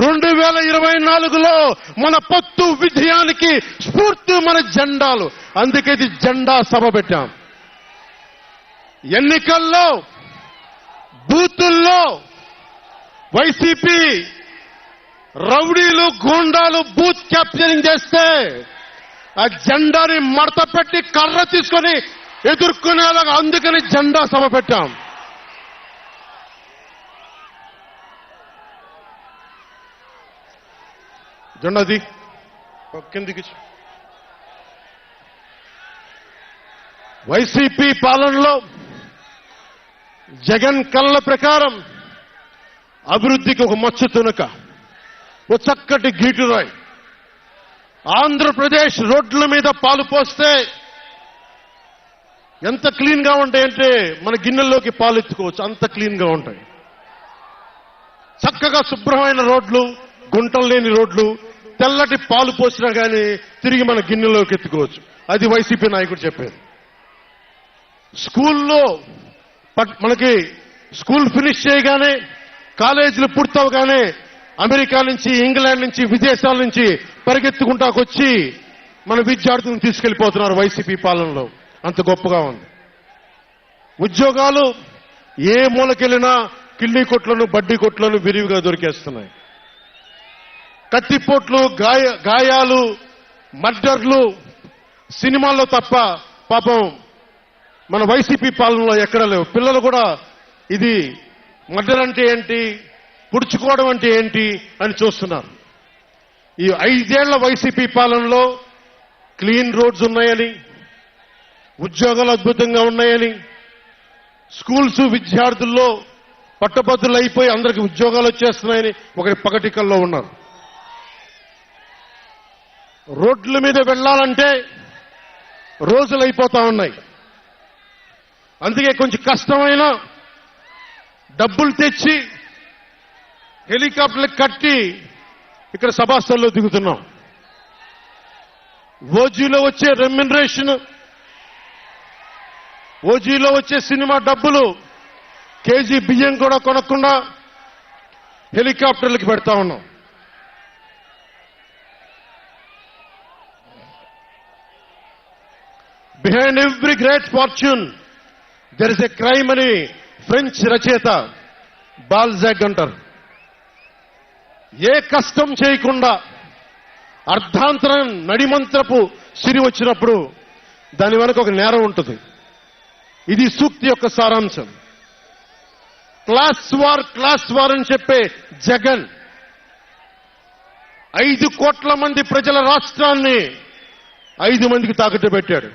2024లో మన పొత్తు విజయానికి స్ఫూర్తి మన జెండాలు. అందుకే ఇది జెండా సభ పెట్టాం. ఎన్నికల్లో బూతుల్లో వైసీపీ రౌడీలు గూండాలు బూత్ క్యాప్చరింగ్ చేస్తే ఆ జెండాని మడత పెట్టి కర్ర తీసుకొని ఎదుర్కొనేలాగా అందుకని జెండా సభ పెట్టాం. జెండాది కిందికి. వైసీపీ పాలనలో జగన్ కళ్ళ ప్రకారం అభివృద్ధికి ఒక మచ్చు తునక, ఒక చక్కటి గీటురాయి. ఆంధ్రప్రదేశ్ రోడ్ల మీద పాలు పోస్తే ఎంత క్లీన్ గా ఉంటాయంటే మన గిన్నెల్లోకి పాలు ఎత్తుకోవచ్చు, అంత క్లీన్ గా ఉంటాయి. చక్కగా శుభ్రమైన రోడ్లు, గుంటలు లేని రోడ్లు, తెల్లటి పాలు పోసినా కానీ తిరిగి మన గిన్నెలోకి ఎత్తుకోవచ్చు. అది వైసీపీ నాయకుడు చెప్పేది. స్కూల్లో మనకి స్కూల్ ఫినిష్ చేయగానే, కాలేజీలు పూర్తవగానే అమెరికా నుంచి, ఇంగ్లాండ్ నుంచి, విదేశాల నుంచి పరిగెత్తుకుంటాకొచ్చి మన విద్యార్థులను తీసుకెళ్లిపోతున్నారు వైసీపీ పాలనలో. అంత గొప్పగా ఉంది. ఉద్యోగాలు ఏ మూలకెళ్ళినా కిళ్ళీ కొట్లను, బడ్డీ కొట్లను విరివిగా దొరికేస్తున్నాయి. కత్తిపోట్లు, గాయాలు, మర్డర్లు సినిమాల్లో తప్ప పాపం మన వైసీపీ పాలనలో ఎక్కడా లేవు. పిల్లలు కూడా ఇది మర్డర్ అంటే ఏంటి, పుడుచుకోవడం అంటే ఏంటి అని చూస్తున్నారు. ఈ 5 ఏళ్ల వైసీపీ పాలనలో క్లీన్ రోడ్స్ ఉన్నాయని, ఉద్యోగాలు అద్భుతంగా ఉన్నాయని, స్కూల్స్ విద్యార్థుల్లో పట్టభద్రులు అయిపోయి అందరికి ఉద్యోగాలు వచ్చేస్తున్నాయని ఒకరి పగటికల్లో ఉన్నారు. రోడ్ల మీద వెళ్లాలంటే రోజులు అయిపోతా ఉన్నాయి. అందుకే కొంచెం కష్టమైన డబ్బులు తెచ్చి హెలికాప్టర్లు కట్టి ఇక్కడ సభాస్థల్లో దిగుతున్నాం. ఓజీలో వచ్చే రెమ్యునరేషన్, ఓజీలో వచ్చే సినిమా డబ్బులు, కేజీ బియ్యం కూడా కొనకుండా హెలికాప్టర్లకు పెడతా ఉన్నాం. Behind every great fortune there is a crime అని ఫ్రెంచ్ రచయిత బాల్జాక్ అంటారు. ఏ కష్టం చేయకుండా అర్ధాంతరం నడిమంత్రపు సిరి వచ్చినప్పుడు దాని వెనక ఒక నేరం ఉంటుంది. ఇది సూక్తి యొక్క సారాంశం. క్లాస్ వార్ అని చెప్పే జగన్ 5 కోట్ల మంది ప్రజల రాష్ట్రాన్ని 5 మందికి తాకట్టు పెట్టాడు.